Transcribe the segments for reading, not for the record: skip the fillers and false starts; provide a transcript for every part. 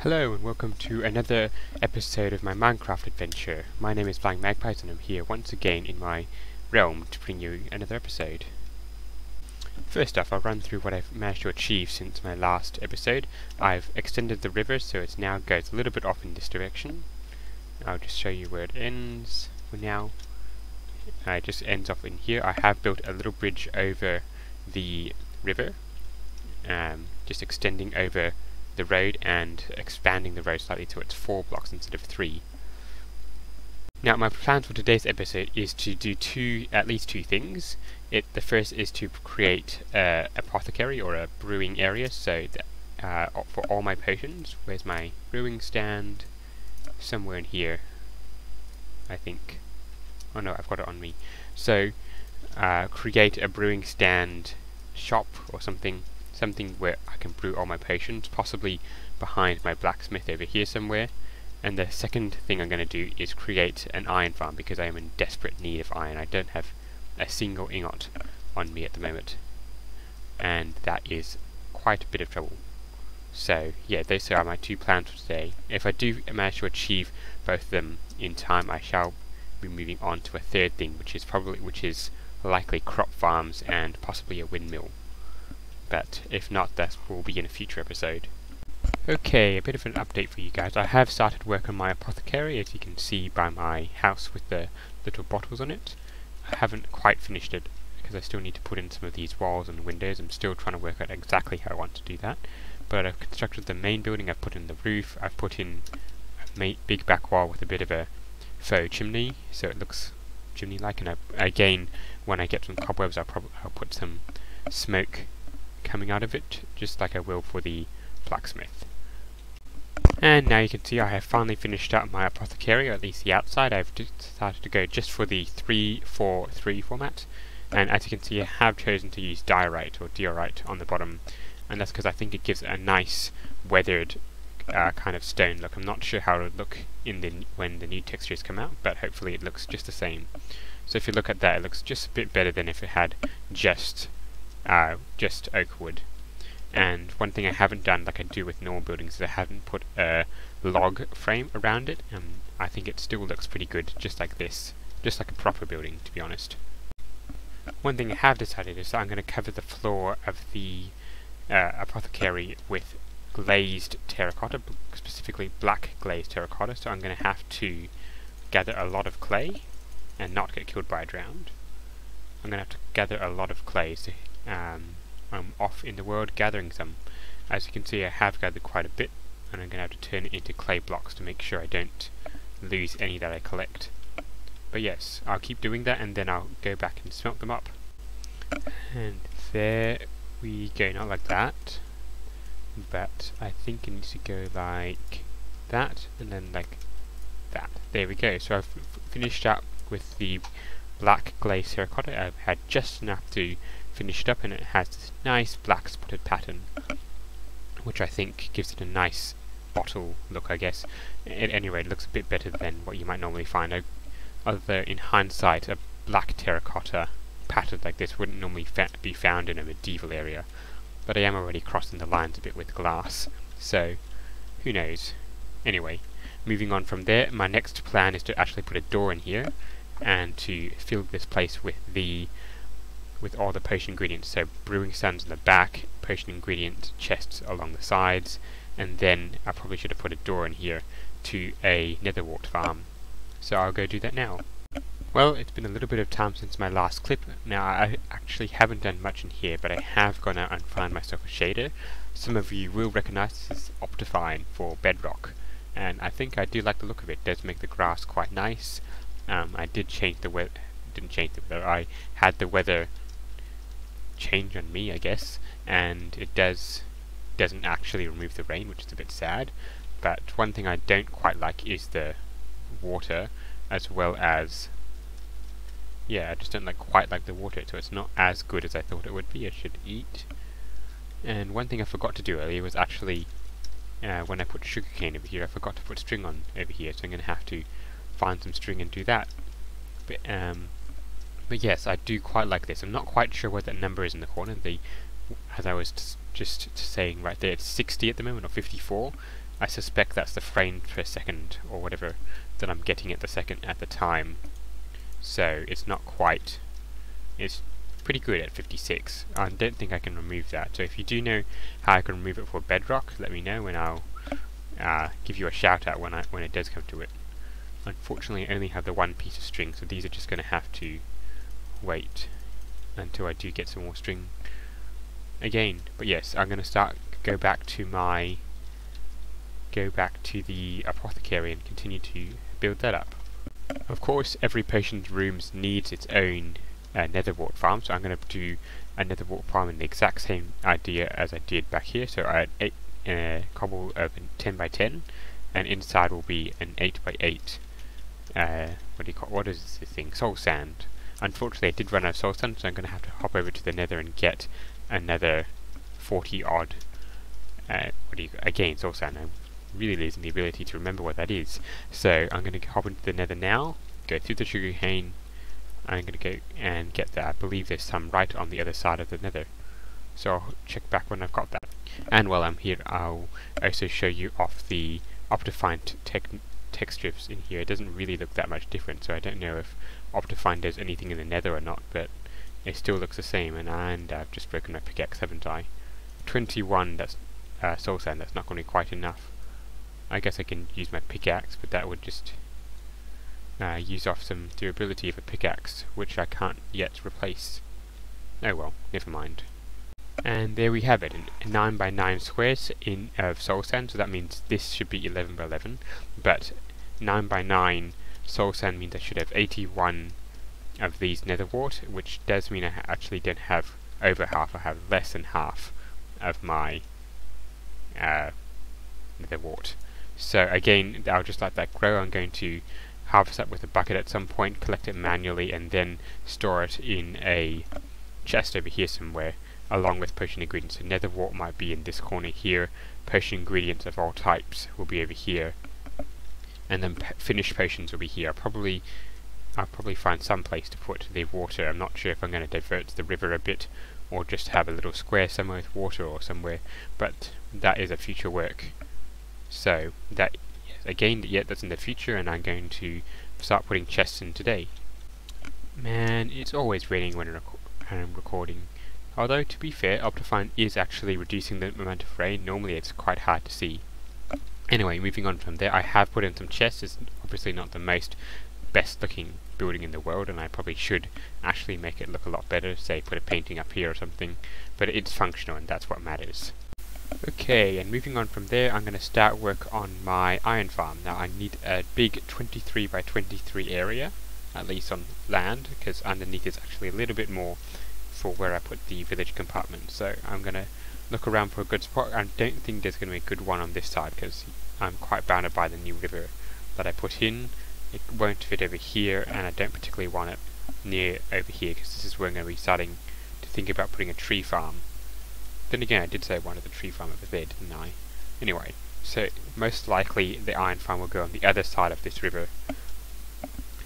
Hello and welcome to another episode of my Minecraft adventure. My name is Flying Magpies and I'm here once again in my realm to bring you another episode. First off, I'll run through what I've managed to achieve since my last episode. I've extended the river so it now goes a little bit off in this direction. I'll just show you where it ends for now. It just ends off in here. I have built a little bridge over the river, just extending over the road and expanding the road slightly so it's 4 blocks instead of 3. Now my plan for today's episode is to do at least two things. The first is to create an apothecary or a brewing area, so that, for all my potions. Where's my brewing stand? Somewhere in here, I think. Oh no, I've got it on me. So create a brewing stand shop or something where I can brew all my potions, possibly behind my blacksmith over here somewhere. And the second thing I'm going to do is create an iron farm, because I am in desperate need of iron. I don't have a single ingot on me at the moment, and that is quite a bit of trouble. So yeah, those are my two plans for today. If I do manage to achieve both of them in time, I shall be moving on to a third thing, which is likely crop farms and possibly a windmill. But if not, that will be in a future episode. Okay, a bit of an update for you guys. I have started work on my apothecary, as you can see by my house with the little bottles on it. I haven't quite finished it because I still need to put in some of these walls and windows. I'm still trying to work out exactly how I want to do that. But I've constructed the main building, I've put in the roof, I've put in a big back wall with a bit of a faux chimney, so it looks chimney-like. And again, when I get some cobwebs, I'll put some smoke coming out of it, just like I will for the blacksmith. And now you can see I have finally finished up my apothecary, or at least the outside. I've decided to go just for the 3-4-3 format, and as you can see I have chosen to use diorite or diorite on the bottom, and that's because I think it gives it a nice weathered kind of stone look. I'm not sure how it would look when the new textures come out, but hopefully it looks just the same. So if you look at that, it looks just a bit better than if it had just oak wood. And one thing I haven't done, like I do with normal buildings, is I haven't put a log frame around it, and I think it still looks pretty good just like this, just like a proper building, to be honest. One thing I have decided is that I'm going to cover the floor of the apothecary with glazed terracotta, specifically black glazed terracotta, so I'm going to have to gather a lot of clay and not get killed by a drowned. I'm going to have to gather a lot of clay, so I'm off in the world gathering some. As you can see, I have gathered quite a bit, and I'm going to have to turn it into clay blocks to make sure I don't lose any that I collect. But yes, I'll keep doing that, and then I'll go back and smelt them up. And there we go, not like that, but I think it needs to go like that, and then like that. There we go. So I've finished up with the black glazed terracotta. I've had just enough to finish it up, and it has this nice black spotted pattern, which I think gives it a nice bottle look, I guess. At any rate, it looks a bit better than what you might normally find. Although in hindsight, a black terracotta pattern like this wouldn't normally be found in a medieval area, but I am already crossing the lines a bit with glass, so who knows. Anyway, moving on from there, my next plan is to actually put a door in here and to fill this place with all the potion ingredients. So brewing stands in the back, potion ingredient chests along the sides, and then I probably should have put a door in here to a netherwort farm. So I'll go do that now. Well, it's been a little bit of time since my last clip. Now I actually haven't done much in here, but I have gone out and found myself a shader. Some of you will recognise this is Optifine for Bedrock, and I think I do like the look of it. It does make the grass quite nice. I did change the weather. Didn't change the weather. I had the weather change on me, I guess, and it doesn't actually remove the rain, which is a bit sad. But one thing I don't quite like is the water, as well as I just don't quite like the water, so it's not as good as I thought it would be. I should eat. And one thing I forgot to do earlier was actually when I put sugarcane over here, I forgot to put string on over here, so I'm going to have to find some string and do that. But yes, I do quite like this. I'm not quite sure what that number is in the corner. The as I was just saying right there, it's 60 at the moment, or 54. I suspect that's the frames per second, or whatever, that I'm getting at the time. So it's not quite, it's pretty good at 56. I don't think I can remove that. So if you do know how I can remove it for Bedrock, let me know, and I'll give you a shout out when it does come to it. Unfortunately, I only have the one piece of string, so these are just going to have to wait until I do get some more string again. But yes, I'm going to go back to the apothecary and continue to build that up. Of course, every potions room needs its own netherwort farm, so I'm going to do a netherwort farm in the exact same idea as I did back here. So I had cobble of 10 by 10, and inside will be an 8 by 8. What is this thing? Soul sand. Unfortunately, I did run out of soul sand, so I'm going to have to hop over to the nether and get another 40 odd. Again, soul sand. I'm really losing the ability to remember what that is. So I'm going to hop into the nether now, go through the sugar cane. I'm going to go and get that. I believe there's some right on the other side of the nether. So I'll check back when I've got that. And while I'm here, I'll also show you off the Optifine textures in here. It doesn't really look that much different, so I don't know if Optifine does anything in the nether or not, but it still looks the same. And I've just broken my pickaxe, haven't I? 21, that's soul sand, that's not going to be quite enough. I guess I can use my pickaxe, but that would just use off some durability of a pickaxe, which I can't yet replace. Oh well, never mind. And there we have it, 9 by 9 squares of soul sand, so that means this should be 11 by 11, but 9 by 9 soul sand means I should have 81 of these netherwort, which does mean I actually don't have over half, I have less than half of my netherwort. So again, I'll just let that grow. I'm going to harvest that with a bucket at some point, collect it manually, and then store it in a chest over here somewhere, along with potion ingredients. So netherwort might be in this corner here, potion ingredients of all types will be over here, and then finished potions will be here. I'll probably find some place to put the water. I'm not sure if I'm going to divert the river a bit, or just have a little square somewhere with water or somewhere, but that is a future work. So that, again, that's in the future, and I'm going to start putting chests in today. Man, it's always raining when I'm recording. Although, to be fair, Optifine is actually reducing the amount of rain. Normally it's quite hard to see. Anyway, moving on from there, I have put in some chests. It's obviously not the most best looking building in the world, and I probably should actually make it look a lot better, say put a painting up here or something, but it's functional and that's what matters. Okay, and moving on from there, I'm going to start work on my iron farm. Now I need a big 23 by 23 area, at least on land, because underneath is actually a little bit more for where I put the village compartment. So I'm going to look around for a good spot. I don't think there's going to be a good one on this side, because I'm quite bounded by the new river that I put in. It won't fit over here, and I don't particularly want it near over here, because this is where I'm going to be starting to think about putting a tree farm. Then again, I did say I wanted the tree farm over there, didn't I? Anyway, so most likely the iron farm will go on the other side of this river.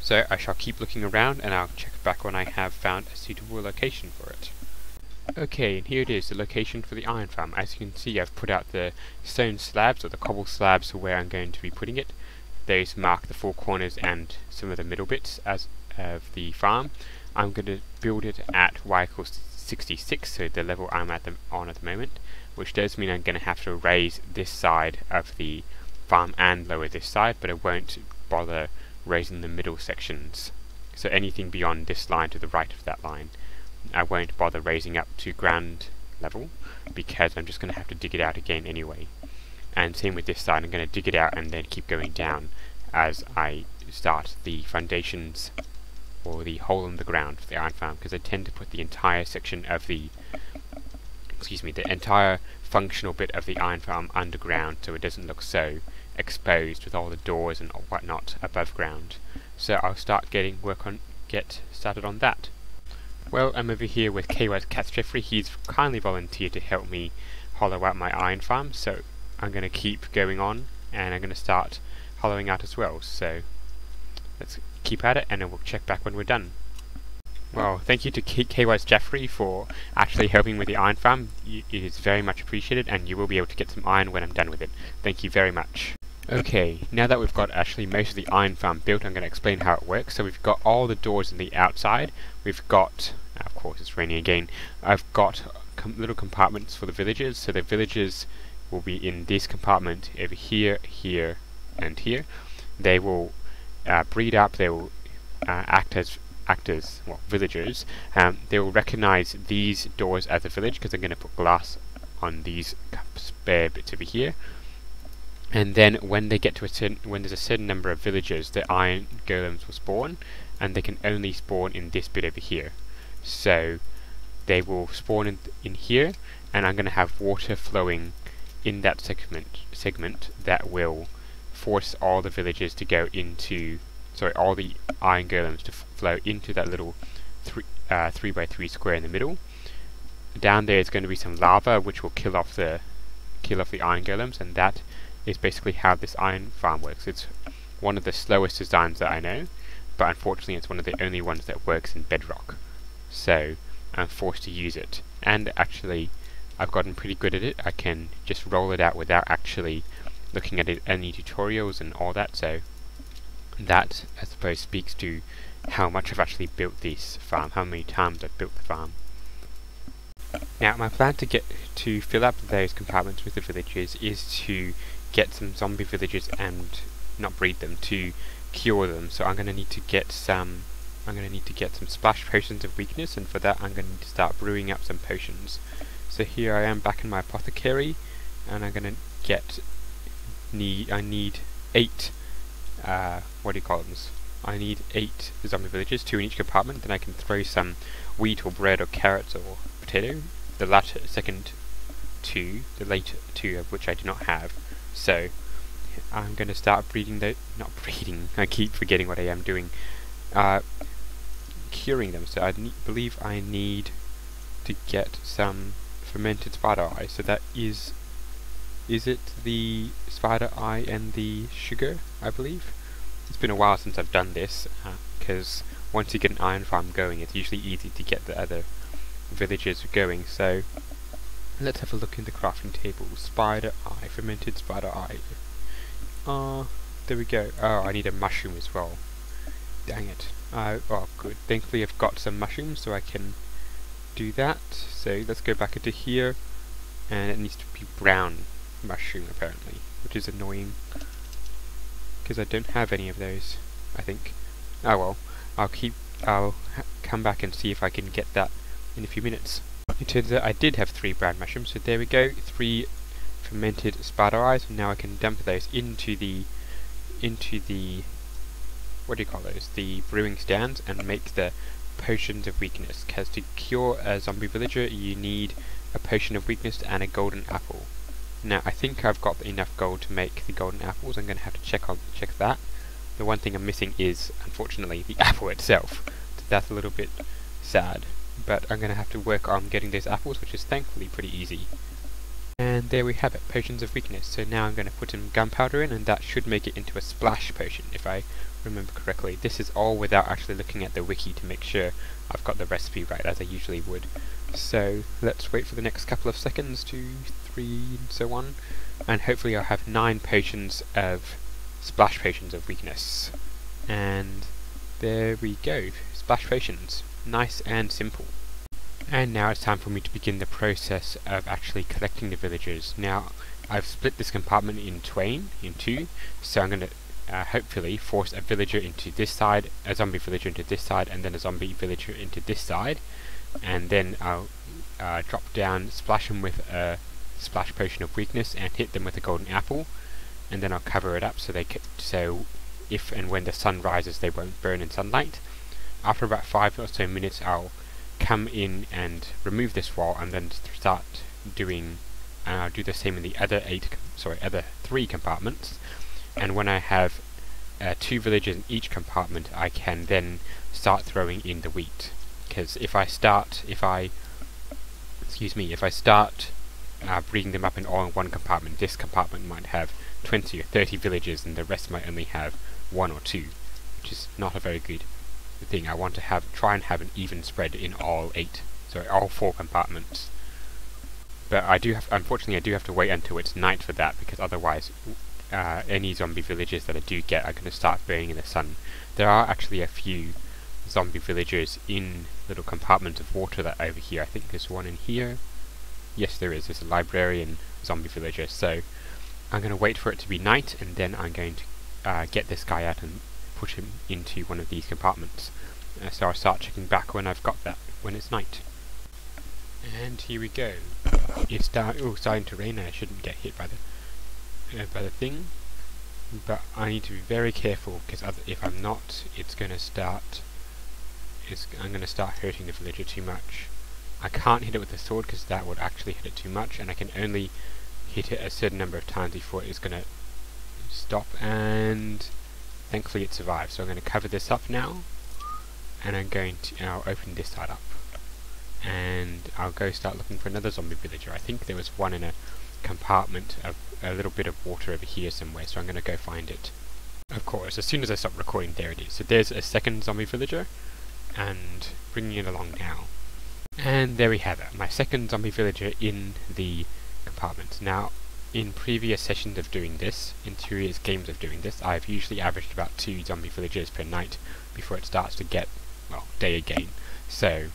So I shall keep looking around, and I'll check back when I have found a suitable location for it. Okay, and here it is, the location for the iron farm. As you can see, I've put out the stone slabs, or the cobble slabs, for where I'm going to be putting it. Those mark the four corners and some of the middle bits of the farm. I'm going to build it at y equals 66, so the level I'm on at the moment, which does mean I'm going to have to raise this side of the farm and lower this side, but I won't bother raising the middle sections. So anything beyond this line to the right of that line, I won't bother raising up to ground level, because I'm just going to have to dig it out again anyway. And same with this side, I'm going to dig it out and then keep going down as I start the foundations, or the hole in the ground for the iron farm, because I tend to put the entire section of the entire functional bit of the iron farm underground, so it doesn't look so exposed with all the doors and whatnot above ground. So I'll get started on that. Well, I'm over here with KY's Cat Jeffrey. He's kindly volunteered to help me hollow out my iron farm, so I'm going to keep going on, and I'm going to start hollowing out as well. So let's keep at it, and then we'll check back when we're done. Well, thank you to KY's Jeffrey for actually helping with the iron farm. It is very much appreciated, and you will be able to get some iron when I'm done with it. Thank you very much. Okay, now that we've got actually most of the iron farm built, I'm going to explain how it works. So we've got all the doors on the outside. We've got, of course it's raining again, I've got little compartments for the villagers. So the villagers will be in this compartment over here, here, and here. They will breed up, they will act as villagers. They will recognize these doors as a village because I'm going to put glass on these spare bits over here. And then when they get to when there's a certain number of villagers, the iron golems will spawn, and they can only spawn in this bit over here. So they will spawn in here, and I'm going to have water flowing in that segment that will force all the villagers to go into, all the iron golems to flow into that little 3x3 square in the middle. Down there is going to be some lava which will kill off the iron golems, and that is basically how this iron farm works. It's one of the slowest designs that I know, but unfortunately it's one of the only ones that works in Bedrock. So I'm forced to use it. And actually I've gotten pretty good at it. I can just roll it out without actually looking at any tutorials and all that, so that I suppose speaks to how much I've actually built this farm, how many times I've built the farm. Now my plan to fill up those compartments with the villagers is to get some zombie villagers and not breed them, to cure them. So I'm going to need to get some splash potions of weakness, and for that I'm going to need to start brewing up some potions. So here I am back in my apothecary, and I'm going to I need 8 I need 8 zombie villagers, 2 in each compartment. Then I can throw some wheat or bread or carrots or potato. The latter, second 2, the later 2 of which I do not have. So I'm going to start breeding not breeding, I keep forgetting what I am doing. Curing them. So I believe I need to get some fermented spider eye. So that is it the spider eye and the sugar, I believe? It's been a while since I've done this, because once you get an iron farm going, it's usually easy to get the other villagers going. So let's have a look in the crafting table. Spider eye, fermented spider eye. There we go. Oh, I need a mushroom as well. Dang it. Oh, good. Thankfully I've got some mushrooms, so I can do that. So let's go back into here, and it needs to be brown mushroom apparently, which is annoying because I don't have any of those, I think. Oh well, I'll come back and see if I can get that in a few minutes. It turns out I did have 3 brown mushrooms, so there we go, 3 fermented spider eyes, and now I can dump those into the what do you call those? The brewing stands, and make the potions of weakness, because to cure a zombie villager you need a potion of weakness and a golden apple. Now I think I've got enough gold to make the golden apples. I'm going to have to check that. The one thing I'm missing is, unfortunately, the apple itself. So that's a little bit sad, but I'm going to have to work on getting those apples, which is thankfully pretty easy. And there we have it, potions of weakness. So now I'm going to put some gunpowder in, and that should make it into a splash potion, if I remember correctly. This is all without actually looking at the wiki to make sure I've got the recipe right, as I usually would. So let's wait for the next couple of seconds, 2, 3, and so on, and hopefully I'll have 9 potions of splash potions of weakness. And there we go, splash potions, nice and simple. And now it's time for me to begin the process of actually collecting the villagers. Now I've split this compartment in two, so I'm going to hopefully force a villager into this side, a zombie villager into this side, and then a zombie villager into this side, and then I'll drop down, splash them with a splash potion of weakness, and hit them with a golden apple, and then I'll cover it up so if and when the sun rises they won't burn in sunlight. After about 5 or so minutes I'll come in and remove this wall, and then start doing I'll do the same in the other 3 compartments. And when I have 2 villagers in each compartment, I can then start throwing in the wheat. Because if I start breeding them up all in one compartment, this compartment might have 20 or 30 villagers, and the rest might only have 1 or 2, which is not a very good the thing. I want to try and have an even spread in all all 4 compartments. But unfortunately I do have to wait until it's night for that, because otherwise any zombie villagers that I do get are going to start burning in the sun. There are actually a few zombie villagers in little compartments of water that over here. I think there's one in here. Yes, there is. There's a librarian zombie villager. So I'm going to wait for it to be night, and then I'm going to get this guy out and push him into one of these compartments. So I'll start checking back when I've got that, when it's night. And here we go. It's starting to rain, and I shouldn't get hit by the thing. But I need to be very careful, because if I'm not, I'm going to start hurting the villager too much. I can't hit it with the sword, because that would actually hit it too much, and I can only hit it a certain number of times before it's going to stop, and thankfully it survived. So I'm going to cover this up now, and I'll open this side up, and I'll go start looking for another zombie villager. I think there was one in a compartment of a little bit of water over here somewhere, so I'm going to go find it. Of course, as soon as I stop recording, there it is. So there's a second zombie villager, and bringing it along now. And there we have it, my second zombie villager in the compartment. Now, in previous sessions of doing this, in previous games of doing this, I've usually averaged about 2 zombie villagers per night before it starts to get, well, day again. So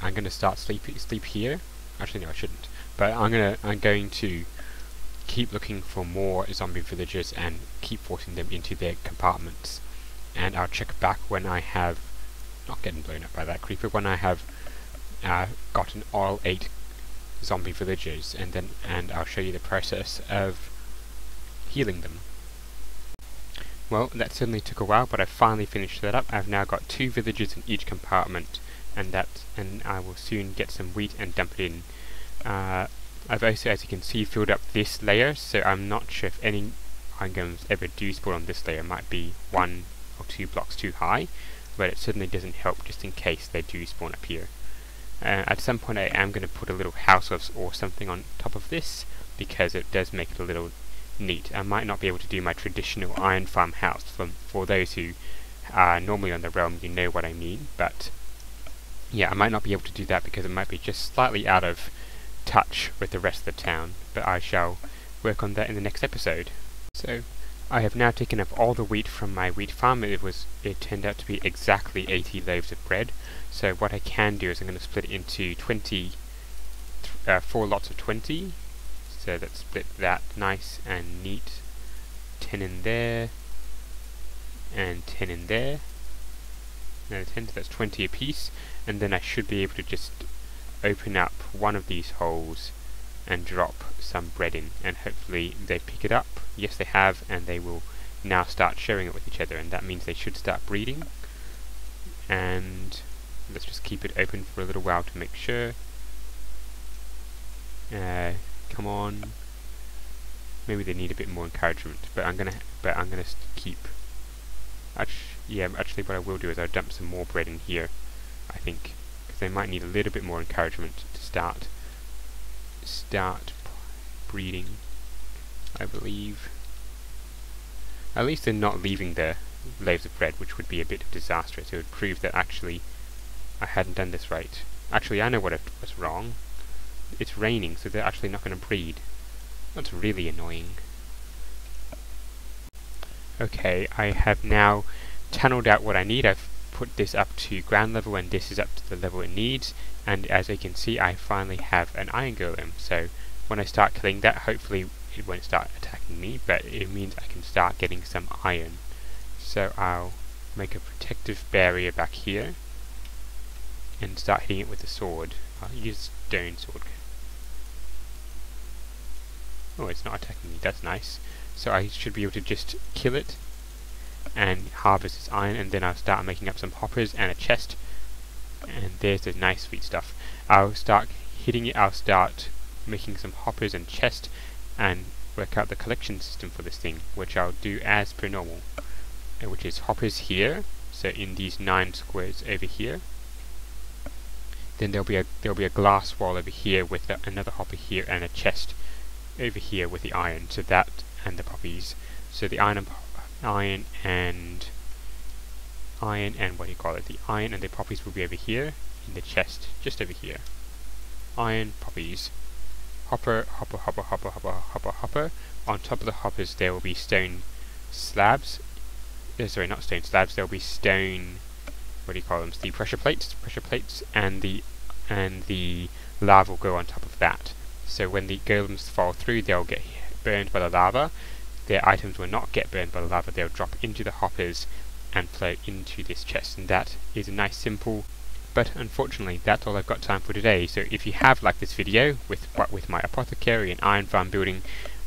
I'm going to start sleep here. Actually, no, I shouldn't. But I'm going to keep looking for more zombie villagers and keep forcing them into their compartments. And I'll check back when I have, not getting blown up by that creeper, when I have gotten all 8 zombie villagers, and I'll show you the process of healing them. Well, that certainly took a while, but I finally finished that up. I've now got 2 villagers in each compartment, and I will soon get some wheat and dump it in. I've also, as you can see, filled up this layer, so I'm not sure if any items ever do spawn on this layer. It might be 1 or 2 blocks too high, but it certainly doesn't help just in case they do spawn up here. At some point I am going to put a little house or something on top of this, because it does make it a little neat. I might not be able to do my traditional iron farm house. For those who are normally on the realm, you know what I mean, but yeah, I might not be able to do that because it might be just slightly out of touch with the rest of the town, but I shall work on that in the next episode. So I have now taken up all the wheat from my wheat farm. It turned out to be exactly 80 loaves of bread. So what I can do is I'm going to split it into 4 lots of 20. So let's split that nice and neat. 10 in there, and 10 in there. Another 10, so that's 20 apiece. And then I should be able to just open up one of these holes and drop some bread in, and hopefully they pick it up. Yes, they have, and they will now start sharing it with each other, and that means they should start breeding. And let's just keep it open for a little while to make sure. Come on. Maybe they need a bit more encouragement, but I'm gonna keep. Actually, what I will do is I'll dump some more bread in here, I think, because they might need a little bit more encouragement to start breeding, I believe. At least they're not leaving the loaves of bread, which would be a bit disastrous. It would prove that actually I hadn't done this right. Actually, I know what was wrong. It's raining, so they're actually not going to breed. That's really annoying. Okay, I have now tunneled out what I need. I've put this up to ground level, and this is up to the level it needs. And as you can see, I finally have an iron golem. So when I start killing that, hopefully it won't start attacking me, but it means I can start getting some iron. So I'll make a protective barrier back here and start hitting it with the sword. I'll use stone sword. Oh, it's not attacking me, that's nice. So I should be able to just kill it and harvest its iron, and then I'll start making up some hoppers and a chest. And there's the nice sweet stuff. I'll start hitting it, I'll start making some hoppers and chest and work out the collection system for this thing, which I'll do as per normal. Which is hoppers here, so in these 9 squares over here. Then there'll be a glass wall over here with another hopper here, and a chest over here with the iron. So that and the poppies. So the iron and iron and what do you call it? The iron and the poppies will be over here in the chest, just over here. Iron, poppies. Hopper, hopper, hopper, hopper, hopper, hopper, hopper. On top of the hoppers there will be stone slabs. Sorry, not stone slabs. There will be stone. What do you call them? The pressure plates, and the lava will go on top of that. So when the golems fall through, they'll get burned by the lava. Their items will not get burned by the lava. They'll drop into the hoppers and flow into this chest. And that is a nice, simple. But unfortunately, that's all I've got time for today. So if you have liked this video with my apothecary and iron farm building,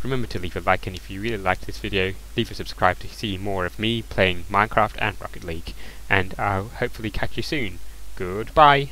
remember to leave a like, and if you really liked this video, leave a subscribe to see more of me playing Minecraft and Rocket League. And I'll hopefully catch you soon. Goodbye!